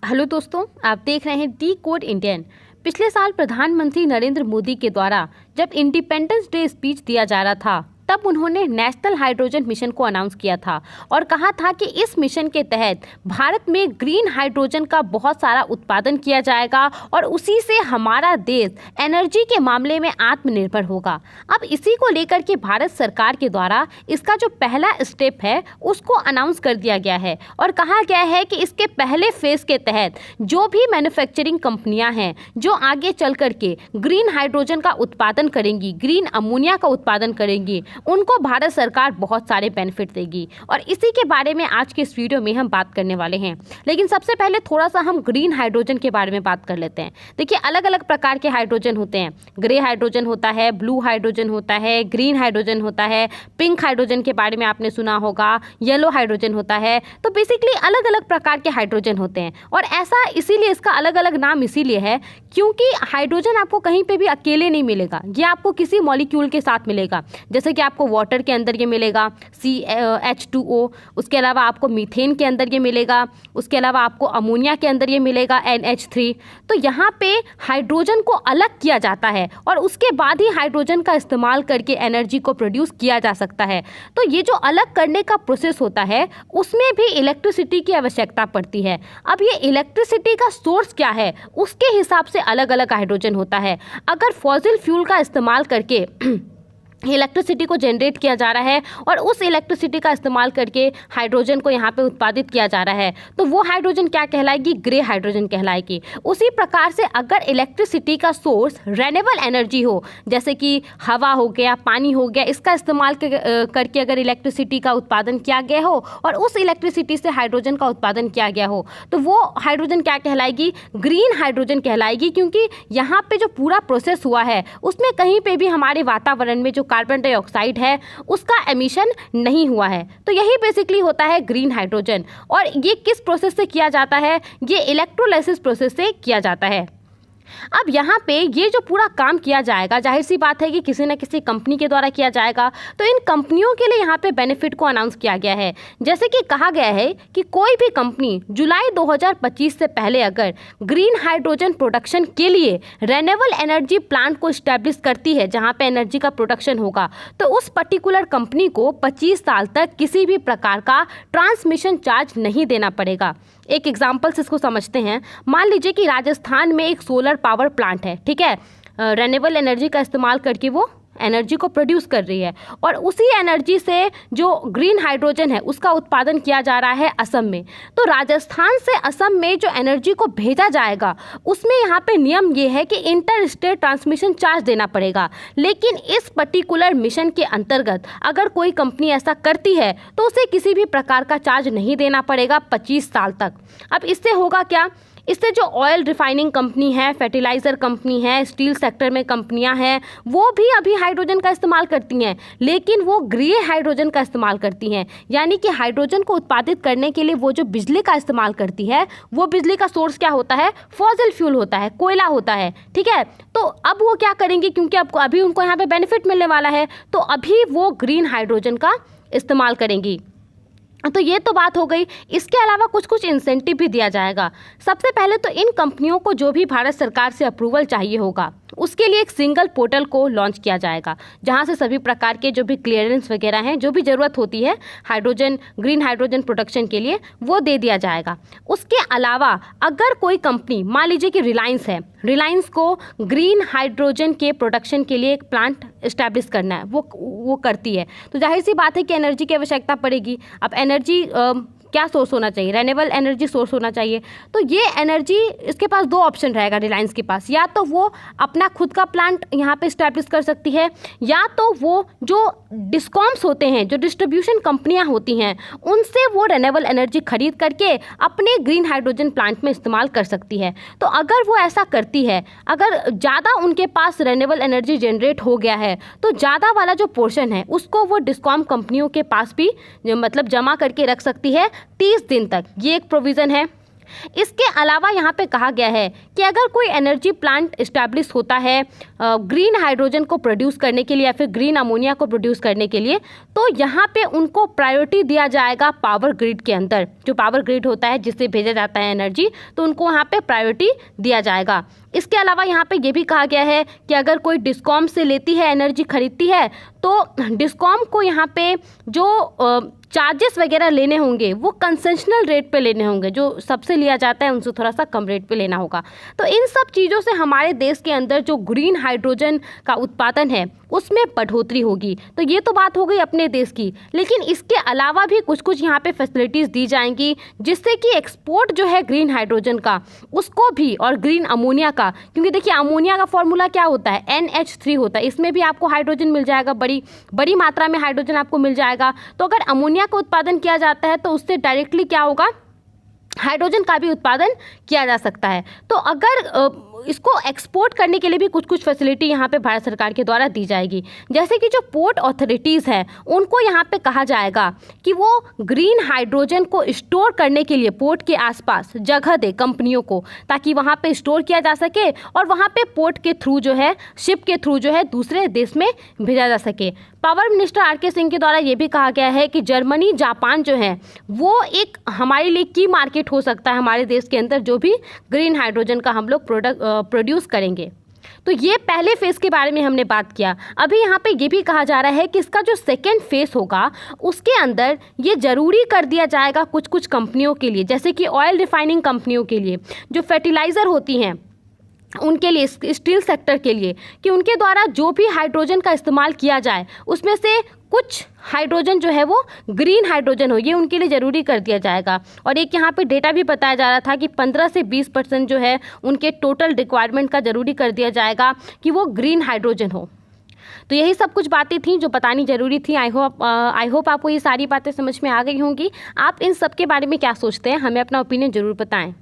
Hello दोस्तों, आप देख रहे हैं डी कोड इंडियन। पिछले साल प्रधानमंत्री नरेंद्र मोदी के द्वारा जब इंडिपेंडेंस डे स्पीच दिया जा रहा था तब उन्होंने नेशनल हाइड्रोजन मिशन को अनाउंस किया था और कहा था कि इस मिशन के तहत भारत में ग्रीन हाइड्रोजन का बहुत सारा उत्पादन किया जाएगा और उसी से हमारा देश एनर्जी के मामले में आत्मनिर्भर होगा। अब इसी को लेकर के भारत सरकार के द्वारा इसका जो पहला स्टेप है उसको अनाउंस कर दिया गया है और कहा गया है कि इसके पहले फेज के तहत जो भी मैन्युफैक्चरिंग कंपनियां हैं जो आगे चल करके ग्रीन हाइड्रोजन का उत्पादन करेंगी, ग्रीन अमोनिया का उत्पादन करेंगी, उनको भारत सरकार बहुत सारे बेनिफिट देगी और इसी के बारे में आज के इस वीडियो में हम बात करने वाले हैं। लेकिन सबसे पहले थोड़ा सा हम ग्रीन हाइड्रोजन के बारे में बात कर लेते हैं। देखिए, अलग अलग प्रकार के हाइड्रोजन होते हैं। ग्रे हाइड्रोजन होता है, ब्लू हाइड्रोजन होता है, ग्रीन हाइड्रोजन होता है, पिंक हाइड्रोजन के बारे में आपने सुना होगा, येलो हाइड्रोजन होता है। तो बेसिकली अलग अलग प्रकार के हाइड्रोजन होते हैं और ऐसा इसीलिए इसका अलग अलग नाम इसीलिए है क्योंकि हाइड्रोजन आपको कहीं पे भी अकेले नहीं मिलेगा, ये आपको किसी मॉलिक्यूल के साथ मिलेगा। जैसे कि आपको वाटर के अंदर ये मिलेगा CH2O, उसके अलावा आपको मीथेन के अंदर ये मिलेगा, उसके अलावा आपको अमोनिया के अंदर ये मिलेगा NH3। तो यहाँ पे हाइड्रोजन को अलग किया जाता है और उसके बाद ही हाइड्रोजन का इस्तेमाल करके एनर्जी को प्रोड्यूस किया जा सकता है। तो ये जो अलग करने का प्रोसेस होता है उसमें भी इलेक्ट्रिसिटी की आवश्यकता पड़ती है। अब ये इलेक्ट्रिसिटी का सोर्स क्या है उसके हिसाब से अलग अलग हाइड्रोजन होता है। अगर फॉसिल फ्यूल का इस्तेमाल करके इलेक्ट्रिसिटी को जनरेट किया जा रहा है और उस इलेक्ट्रिसिटी का इस्तेमाल करके हाइड्रोजन को यहाँ पे उत्पादित किया जा रहा है तो वो हाइड्रोजन क्या कहलाएगी? ग्रे हाइड्रोजन कहलाएगी। उसी प्रकार से अगर इलेक्ट्रिसिटी का सोर्स रिन्यूएबल एनर्जी हो, जैसे कि हवा हो गया, पानी हो गया, इसका इस्तेमाल करके अगर इलेक्ट्रिसिटी का उत्पादन किया गया हो और उस इलेक्ट्रिसिटी से हाइड्रोजन का उत्पादन किया गया हो तो वो हाइड्रोजन क्या कहलाएगी? ग्रीन हाइड्रोजन कहलाएगी। क्योंकि यहाँ पे जो पूरा प्रोसेस हुआ है उसमें कहीं पे भी हमारे वातावरण में जो कार्बन डाइऑक्साइड है उसका एमिशन नहीं हुआ है। तो यही बेसिकली होता है ग्रीन हाइड्रोजन। और ये किस प्रोसेस से किया जाता है? ये इलेक्ट्रोलाइसिस प्रोसेस से किया जाता है। अब यहाँ पे ये जो पूरा काम किया जाएगा, जाहिर सी बात है कि किसी न किसी कंपनी के द्वारा किया जाएगा। तो इन कंपनियों के लिए यहाँ पे बेनिफिट को अनाउंस किया गया है। जैसे कि कहा गया है कि कोई भी कंपनी जुलाई 2025 से पहले अगर ग्रीन हाइड्रोजन प्रोडक्शन के लिए रिन्यूएबल एनर्जी प्लांट को इस्टेब्लिश करती है जहाँ पे एनर्जी का प्रोडक्शन होगा तो उस पर्टिकुलर कंपनी को 25 साल तक किसी भी प्रकार का ट्रांसमिशन चार्ज नहीं देना पड़ेगा। एक एग्जाम्पल से इसको समझते हैं। मान लीजिए कि राजस्थान में एक सोलर पावर प्लांट है, ठीक है, रिन्यूएबल एनर्जी का इस्तेमाल करके वो एनर्जी को प्रोड्यूस कर रही है और उसी एनर्जी से जो ग्रीन हाइड्रोजन है उसका उत्पादन किया जा रहा है असम में। तो राजस्थान से असम में जो एनर्जी को भेजा जाएगा उसमें यहाँ पे नियम ये है कि इंटर स्टेट ट्रांसमिशन चार्ज देना पड़ेगा। लेकिन इस पर्टिकुलर मिशन के अंतर्गत अगर कोई कंपनी ऐसा करती है तो उसे किसी भी प्रकार का चार्ज नहीं देना पड़ेगा 25 साल तक। अब इससे होगा क्या? इससे जो ऑयल रिफाइनिंग कंपनी है, फर्टिलाइज़र कंपनी है, स्टील सेक्टर में कंपनियां हैं, वो भी अभी हाइड्रोजन का इस्तेमाल करती हैं लेकिन वो ग्रे हाइड्रोजन का इस्तेमाल करती हैं। यानी कि हाइड्रोजन को उत्पादित करने के लिए वो जो बिजली का इस्तेमाल करती है वो बिजली का सोर्स क्या होता है? फॉसिल फ्यूल होता है, कोयला होता है, ठीक है। तो अब वो क्या करेंगे? क्योंकि अब अभी उनको यहाँ पर बेनिफिट मिलने वाला है तो अभी वो ग्रीन हाइड्रोजन का इस्तेमाल करेंगी। तो ये तो बात हो गई। इसके अलावा कुछ कुछ इंसेंटिव भी दिया जाएगा। सबसे पहले तो इन कंपनियों को जो भी भारत सरकार से अप्रूवल चाहिए होगा उसके लिए एक सिंगल पोर्टल को लॉन्च किया जाएगा जहां से सभी प्रकार के जो भी क्लियरेंस वगैरह हैं, जो भी ज़रूरत होती है हाइड्रोजन, ग्रीन हाइड्रोजन प्रोडक्शन के लिए, वो दे दिया जाएगा। उसके अलावा अगर कोई कंपनी, मान लीजिए कि रिलायंस है, रिलायंस को ग्रीन हाइड्रोजन के प्रोडक्शन के लिए एक प्लांट इस्टेब्लिश करना है, वो करती है तो जाहिर सी बात है कि एनर्जी की आवश्यकता पड़ेगी। अब एनर्जी क्या सोर्स होना चाहिए? रिन्यूएबल एनर्जी सोर्स होना चाहिए। तो ये एनर्जी, इसके पास दो ऑप्शन रहेगा रिलायंस के पास, या तो वो अपना खुद का प्लांट यहाँ पे इस्टेब्लिश कर सकती है या तो वो जो डिस्कॉम्स होते हैं, जो डिस्ट्रीब्यूशन कंपनियाँ होती हैं, उनसे वो रिन्यूएबल एनर्जी खरीद करके अपने ग्रीन हाइड्रोजन प्लांट में इस्तेमाल कर सकती है। तो अगर वो ऐसा करती है, अगर ज़्यादा उनके पास रिन्यूएबल एनर्जी जनरेट हो गया है तो ज़्यादा वाला जो पोर्शन है उसको वो डिस्कॉम कंपनियों के पास भी मतलब जमा करके रख सकती है 30 दिन तक। ये एक प्रोविज़न है। इसके अलावा यहाँ पे कहा गया है कि अगर कोई एनर्जी प्लांट इस्टेब्लिश होता है ग्रीन हाइड्रोजन को प्रोड्यूस करने के लिए या फिर ग्रीन अमोनिया को प्रोड्यूस करने के लिए, तो यहाँ पे उनको प्रायोरिटी दिया जाएगा पावर ग्रिड के अंदर। जो पावर ग्रिड होता है जिससे भेजा जाता है एनर्जी, तो उनको वहाँ पे प्रायोरिटी दिया जाएगा। इसके अलावा यहाँ पे ये भी कहा गया है कि अगर कोई डिस्कॉम से लेती है, एनर्जी खरीदती है, तो डिस्कॉम को यहाँ पे जो चार्जेस वगैरह लेने होंगे वो कंसेशनल रेट पे लेने होंगे, जो सबसे लिया जाता है उनसे थोड़ा सा कम रेट पे लेना होगा। तो इन सब चीज़ों से हमारे देश के अंदर जो ग्रीन हाइड्रोजन का उत्पादन है उसमें बढ़ोतरी होगी। तो ये तो बात हो गई अपने देश की, लेकिन इसके अलावा भी कुछ कुछ यहाँ पे फैसिलिटीज़ दी जाएंगी जिससे कि एक्सपोर्ट जो है ग्रीन हाइड्रोजन का उसको भी, और ग्रीन अमोनिया का, क्योंकि देखिए अमोनिया का फॉर्मूला क्या होता है, NH3 होता है। इसमें भी आपको हाइड्रोजन मिल जाएगा, बड़ी मात्रा में हाइड्रोजन आपको मिल जाएगा। तो अगर अमोनिया का उत्पादन किया जाता है तो उससे डायरेक्टली क्या होगा, हाइड्रोजन का भी उत्पादन किया जा सकता है। तो अगर इसको एक्सपोर्ट करने के लिए भी कुछ कुछ फैसिलिटी यहाँ पे भारत सरकार के द्वारा दी जाएगी। जैसे कि जो पोर्ट अथॉरिटीज़ हैं उनको यहाँ पे कहा जाएगा कि वो ग्रीन हाइड्रोजन को स्टोर करने के लिए पोर्ट के आसपास जगह दे कंपनियों को, ताकि वहाँ पे स्टोर किया जा सके और वहाँ पे पोर्ट के थ्रू जो है, शिप के थ्रू जो है दूसरे देश में भेजा जा सके। पावर मिनिस्टर RK सिंह के द्वारा ये भी कहा गया है कि जर्मनी, जापान जो है वो एक हमारे लिए की मार्केट हो सकता है हमारे देश के अंदर, जो भी ग्रीन हाइड्रोजन का हम लोग प्रोड्यूस करेंगे। तो ये पहले फेज़ के बारे में हमने बात किया। अभी यहाँ पे ये भी कहा जा रहा है कि इसका जो सेकेंड फेज़ होगा उसके अंदर ये ज़रूरी कर दिया जाएगा कुछ कुछ कंपनियों के लिए, जैसे कि ऑयल रिफाइनिंग कंपनियों के लिए, जो फर्टिलाइज़र होती हैं उनके लिए, स्टील सेक्टर के लिए, कि उनके द्वारा जो भी हाइड्रोजन का इस्तेमाल किया जाए उसमें से कुछ हाइड्रोजन जो है वो ग्रीन हाइड्रोजन हो, ये उनके लिए ज़रूरी कर दिया जाएगा। और एक यहाँ पे डेटा भी बताया जा रहा था कि 15 से 20% जो है उनके टोटल रिक्वायरमेंट का ज़रूरी कर दिया जाएगा कि वो ग्रीन हाइड्रोजन हो। तो यही सब कुछ बातें थी जो बतानी ज़रूरी थी। आई होप आपको ये सारी बातें समझ में आ गई होंगी। आप इन सब के बारे में क्या सोचते हैं, हमें अपना ओपिनियन ज़रूर बताएं।